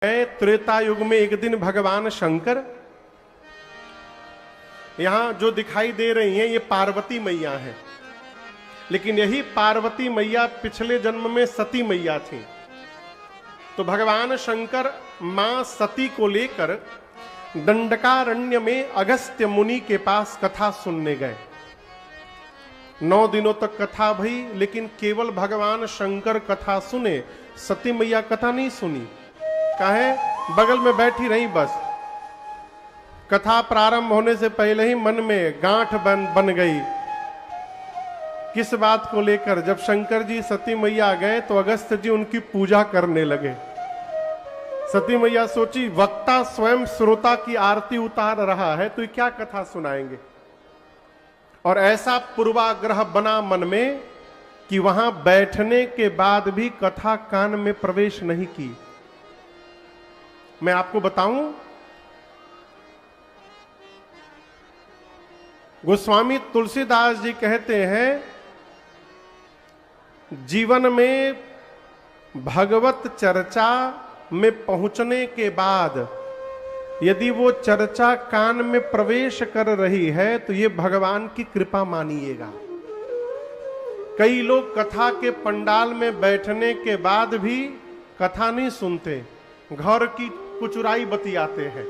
त्रेता युग में एक दिन भगवान शंकर, यहां जो दिखाई दे रही हैं ये पार्वती मैया हैं, लेकिन यही पार्वती मैया पिछले जन्म में सती मैया थी। तो भगवान शंकर मां सती को लेकर दंडकारण्य में अगस्त्य मुनि के पास कथा सुनने गए। 9 दिनों तक कथा भई, लेकिन केवल भगवान शंकर कथा सुने, सती मैया कथा नहीं सुनी। काहे? बगल में बैठी रही बस। कथा प्रारंभ होने से पहले ही मन में गांठ बन गई। किस बात को लेकर? जब शंकर जी सती मैया गए तो अगस्त्य जी उनकी पूजा करने लगे। सती मैया सोची, वक्ता स्वयं श्रोता की आरती उतार रहा है तो क्या कथा सुनाएंगे। और ऐसा पूर्वाग्रह बना मन में कि वहां बैठने के बाद भी कथा कान में प्रवेश नहीं की। मैं आपको बताऊं, गोस्वामी तुलसीदास जी कहते हैं, जीवन में भगवत चर्चा में पहुंचने के बाद यदि वो चर्चा कान में प्रवेश कर रही है तो ये भगवान की कृपा मानिएगा। कई लोग कथा के पंडाल में बैठने के बाद भी कथा नहीं सुनते, घर की कुचुराई बतियाते हैं।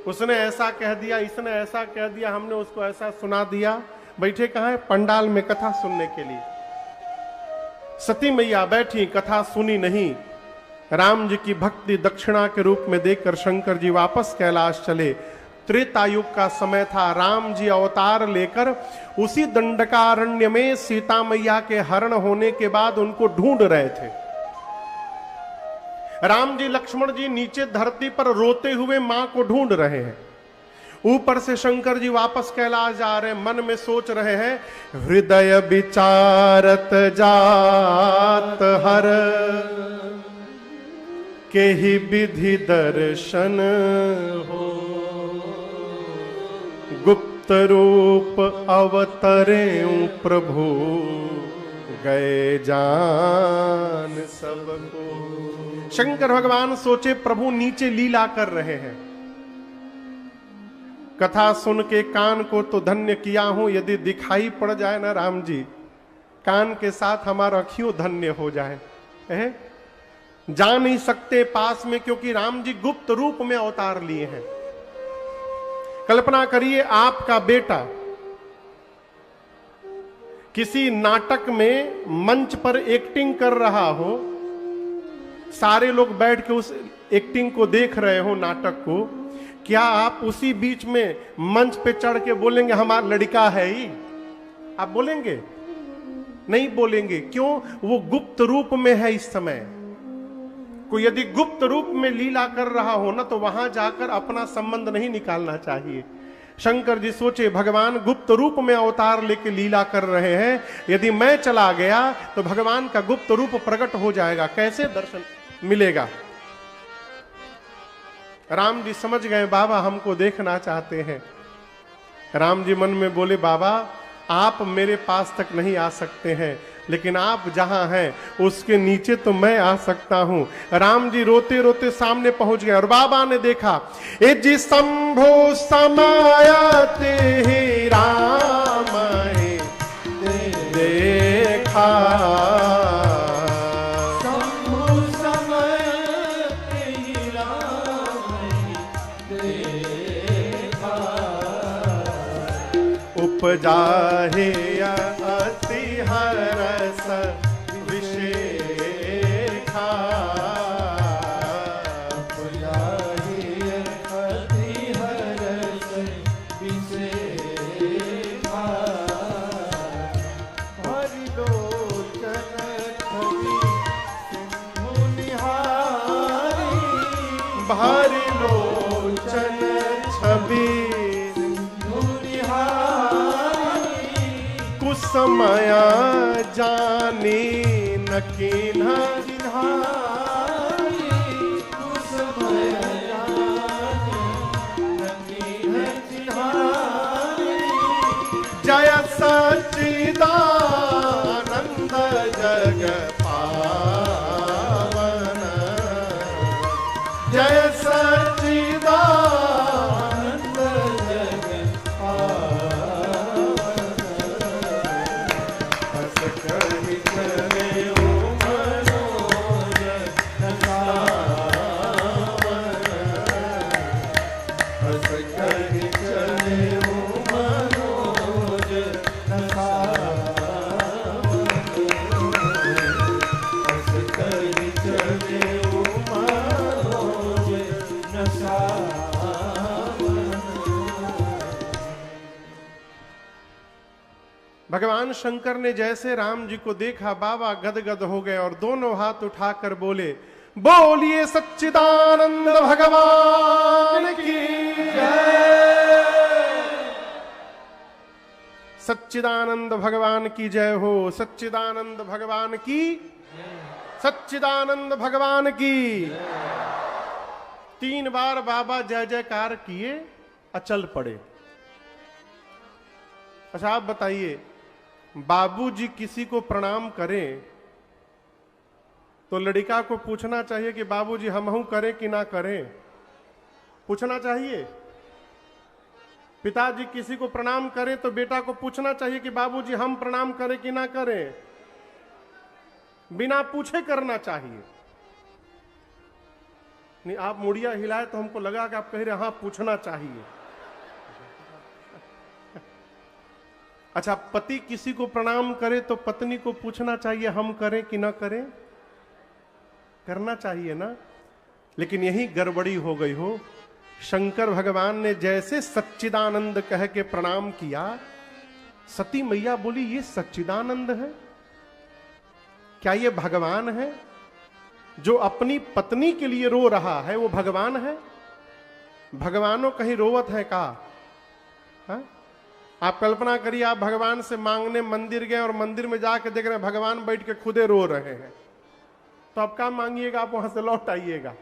उसने ऐसा कह दिया, इसने ऐसा कह दिया, हमने उसको ऐसा सुना दिया। बैठे कहां है? पंडाल में कथा सुनने के लिए। सती मैया बैठी, कथा सुनी नहीं। राम जी की भक्ति दक्षिणा के रूप में देकर शंकर जी वापस कैलाश चले। त्रेता युग का समय था। राम जी अवतार लेकर उसी दंडकारण्य में सीता मैया के हरण होने के बाद उनको ढूंढ रहे थे। राम जी लक्ष्मण जी नीचे धरती पर रोते हुए मां को ढूंढ रहे हैं। ऊपर से शंकर जी वापस कैलाश जा रहे हैं। मन में सोच रहे हैं, हृदय विचारत जात हर के ही विधि दर्शन हो, गुप्त रूप अवतरे प्रभु गए जान सबको। शंकर भगवान सोचे, प्रभु नीचे लीला कर रहे हैं। कथा सुन के कान को तो धन्य किया हूं, यदि दिखाई पड़ जाए ना राम जी, कान के साथ हमारा अखियों धन्य हो जाए। जा नहीं सकते पास में, क्योंकि राम जी गुप्त रूप में अवतार लिए हैं। कल्पना करिए, आपका बेटा किसी नाटक में मंच पर एक्टिंग कर रहा हो, सारे लोग बैठ के उस एक्टिंग को देख रहे हो, नाटक को, क्या आप उसी बीच में मंच पे चढ़ के बोलेंगे हमारा लड़का है ही? आप बोलेंगे? नहीं बोलेंगे। क्यों? वो गुप्त रूप में है इस समय। कोई यदि गुप्त रूप में लीला कर रहा हो ना, तो वहां जाकर अपना संबंध नहीं निकालना चाहिए। शंकर जी सोचे, भगवान गुप्त रूप में अवतार लेके लीला कर रहे हैं, यदि मैं चला गया तो भगवान का गुप्त रूप प्रकट हो जाएगा, कैसे दर्शन मिलेगा। राम जी समझ गए, बाबा हमको देखना चाहते हैं। राम जी मन में बोले, बाबा आप मेरे पास तक नहीं आ सकते हैं, लेकिन आप जहां हैं उसके नीचे तो मैं आ सकता हूं। राम जी रोते रोते सामने पहुंच गए और बाबा ने देखा, ए जी शंभो समायते ही राम देखा, शंभो समायते ही राम देखा, उपजा है अति हरस विशेखा, उपजा है अति हरस विशेखा, हरि लोचन छवि सिंधु निहारी, हरि लोचन छवि समया जानी न कीन्हा चिन्हारी, कुसमया जानी न कीन्हा चिन्हारी, जय सच्चिदानंद जग पावन, जय सच्चिदानंद जग हंस कहि चले ओ मनोज हंस कहि चले ओ मनोज हंस कहि चले ओ मनोज भगवान शंकर ने जैसे राम जी को देखा बाबा गदगद हो गए और दोनों हाथ उठाकर बोले, बोलिए सच्चिदानंद भगवान की जय। सच्चिदानंद भगवान की जय हो। सच्चिदानंद भगवान की, सच्चिदानंद भगवान की। 3 बार बाबा जय जयकार किए, अचल पड़े। अच्छा आप बताइए, बाबूजी किसी को प्रणाम करें तो लड़का को पूछना चाहिए कि बाबूजी हमहू करें कि ना करें? पूछना चाहिए। पिताजी किसी को प्रणाम करें तो बेटा को पूछना चाहिए कि बाबूजी हम प्रणाम करें कि ना करें? बिना पूछे करना चाहिए। नहीं, आप मुड़िया हिलाए तो हमको लगा कि आप कह रहे हाँ पूछना चाहिए। अच्छा, पति किसी को प्रणाम करे तो पत्नी को पूछना चाहिए हम करें कि ना करें? करना चाहिए ना। लेकिन यही गड़बड़ी हो गई हो। शंकर भगवान ने जैसे सच्चिदानंद कह के प्रणाम किया, सती मैया बोली ये सच्चिदानंद है क्या? ये भगवान है? जो अपनी पत्नी के लिए रो रहा है वो भगवान है? भगवानों कहीं रोवत है का? हा? आप कल्पना करिए, आप भगवान से मांगने मंदिर गए और मंदिर में जाके देख रहे हैं भगवान बैठ के खुदे रो रहे हैं, तो आप क्या मांगिएगा? आप वहां से लौट आइएगा।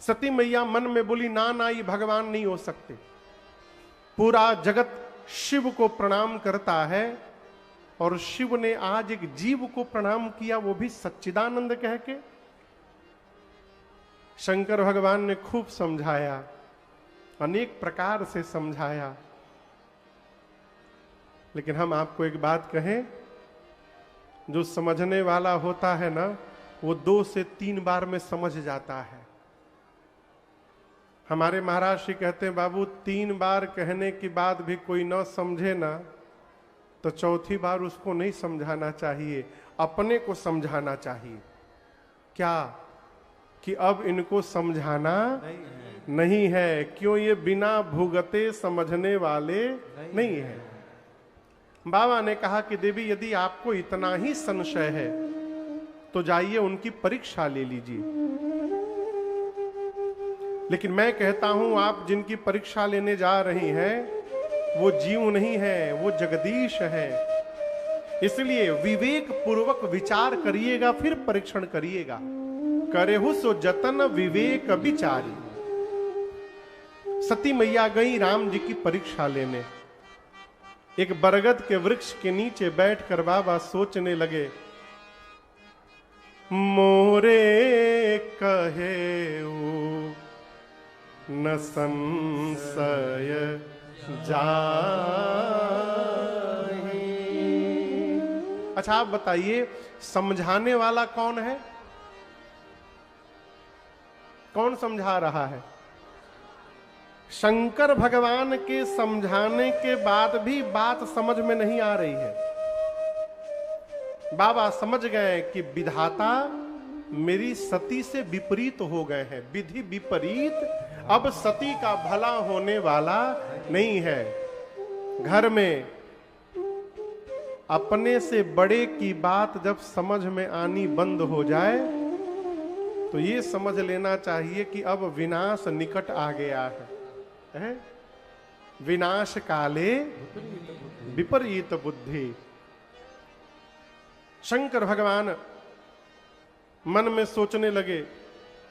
सती मैया मन में बोली ना ना, ये भगवान नहीं हो सकते। पूरा जगत शिव को प्रणाम करता है और शिव ने आज एक जीव को प्रणाम किया, वो भी सच्चिदानंद कह के। शंकर भगवान ने खूब समझाया, अनेक प्रकार से समझाया। लेकिन हम आपको एक बात कहें, जो समझने वाला होता है ना, वो 2 से 3 बार में समझ जाता है। हमारे महाराज श्री कहते हैं, बाबू 3 बार कहने के बाद भी कोई ना समझे ना, तो चौथी बार उसको नहीं समझाना चाहिए, अपने को समझाना चाहिए। क्या? कि अब इनको समझाना नहीं है। क्यों? ये बिना भुगते समझने वाले नहीं है। बाबा ने कहा कि देवी यदि आपको इतना ही संशय है तो जाइए उनकी परीक्षा ले लीजिए। लेकिन मैं कहता हूं, आप जिनकी परीक्षा लेने जा रही हैं वो जीव नहीं है, वो जगदीश है। इसलिए विवेक पूर्वक विचार करिएगा, फिर परीक्षण करिएगा। करेहु सो जतन विवेक विचारी। सती मैया गई राम जी की परीक्षा लेने। एक बरगद के वृक्ष के नीचे बैठकर बाबा सोचने लगे, मोरे कहे न संशय जाहि। अच्छा आप बताइए, समझाने वाला कौन है? कौन समझा रहा है? शंकर भगवान के समझाने के बाद भी बात समझ में नहीं आ रही है। बाबा समझ गए कि विधाता मेरी सती से विपरीत हो गए हैं, विधि विपरीत, अब सती का भला होने वाला नहीं है। घर में अपने से बड़े की बात जब समझ में आनी बंद हो जाए तो ये समझ लेना चाहिए कि अब विनाश निकट आ गया है। विनाश काले विपरीत बुद्धि। शंकर भगवान मन में सोचने लगे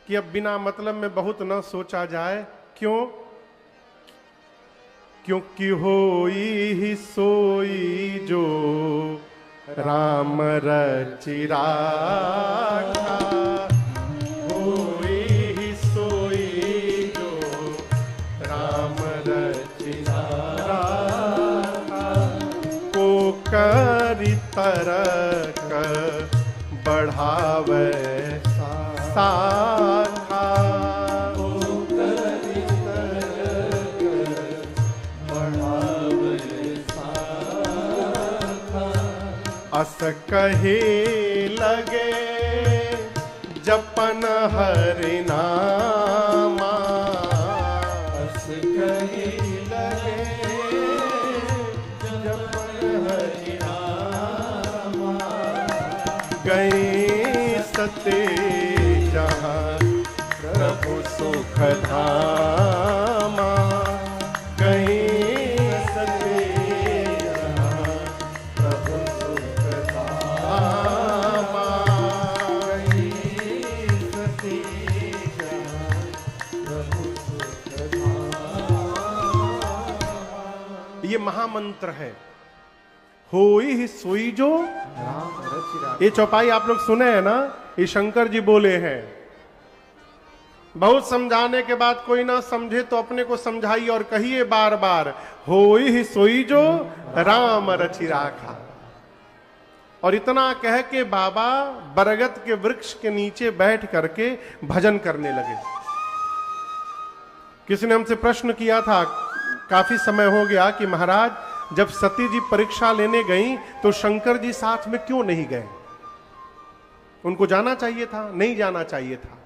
कि अब बिना मतलब में बहुत न सोचा जाए। क्यों? क्योंकि होई ही सोई जो राम रचि राखा, होई ही सोई तरक बढ़ावे साखा। अस कहे लगे जपन हरि नामा। अस कहे लगे जपन हरि नामा। गए सते जहाँ प्रभु सुख धामा। गए सते जहाँ प्रभु सुख धामा। गए सते जहाँ प्रभु सुख धामा। ये महामंत्र है, होई ही सोई जो राम रचि राखा। ये चौपाई आप लोग सुने हैं ना, ये शंकर जी बोले हैं। बहुत समझाने के बाद कोई ना समझे तो अपने को समझाइए और कहिए बार बार, होई ही सोई जो राम रचि राखा। और इतना कह के बाबा बरगद के वृक्ष के नीचे बैठ करके भजन करने लगे। किसी ने हमसे प्रश्न किया था, काफी समय हो गया, कि महाराज जब सती जी परीक्षा लेने गई तो शंकर जी साथ में क्यों नहीं गए? उनको जाना चाहिए था? नहीं जाना चाहिए था।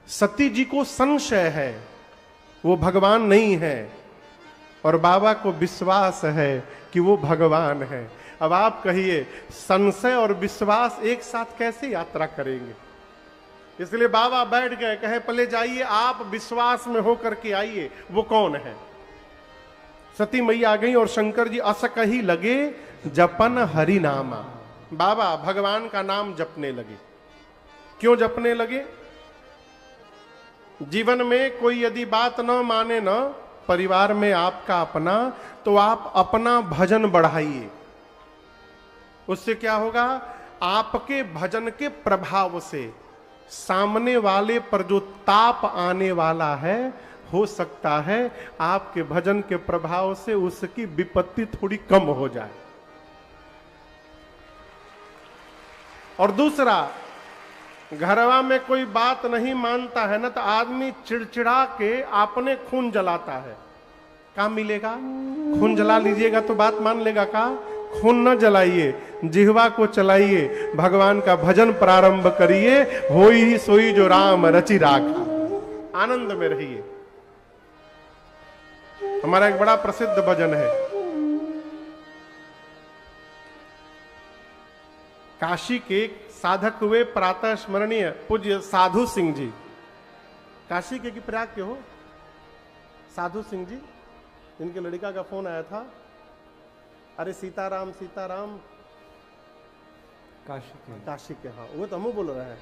सती जी को संशय है वो भगवान नहीं है, और बाबा को विश्वास है कि वो भगवान है। अब आप कहिए, संशय और विश्वास एक साथ कैसे यात्रा करेंगे? इसलिए बाबा बैठ गए, कहे पहले जाइए आप विश्वास में होकर के आइए, वो कौन है? सती मैया आ गई और शंकर जी अस कही लगे जपन हरि नामा। बाबा भगवान का नाम जपने लगे। क्यों जपने लगे? जीवन में कोई यदि बात न माने न, परिवार में आपका अपना, तो आप अपना भजन बढ़ाइए। उससे क्या होगा? आपके भजन के प्रभाव से सामने वाले पर जो ताप आने वाला है, हो सकता है आपके भजन के प्रभाव से उसकी विपत्ति थोड़ी कम हो जाए। और दूसरा, घरवा में कोई बात नहीं मानता है ना, तो आदमी चिड़चिड़ा के अपने खून जलाता है। क्या मिलेगा? खून जला लीजिएगा तो बात मान लेगा का? खून न जलाइए, जिह्वा को चलाइए, भगवान का भजन प्रारंभ करिए। होई ही सोई जो राम रचि राखा। आनंद में रहिए। हमारा एक बड़ा प्रसिद्ध भजन है, काशी के साधक हुए प्रातः स्मरणीय पूज्य साधु सिंह जी। काशी के कि प्रयाग के हो? साधु सिंह जी, इनके लड़का का फोन आया था, अरे सीताराम सीताराम। काशी के हाँ, वो तो हम बोल रहे हैं।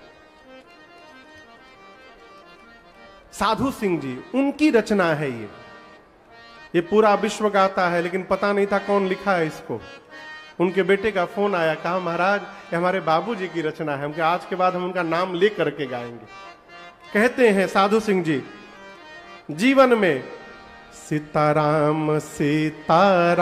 साधु सिंह जी, उनकी रचना है ये पूरा विश्व गाता है, लेकिन पता नहीं था कौन लिखा है इसको। उनके बेटे का फोन आया, कहा महाराज ये हमारे बाबूजी की रचना है, हमके आज के बाद हम उनका नाम ले करके गाएंगे। कहते हैं साधु सिंह जी, जीवन में सीताराम सीताराम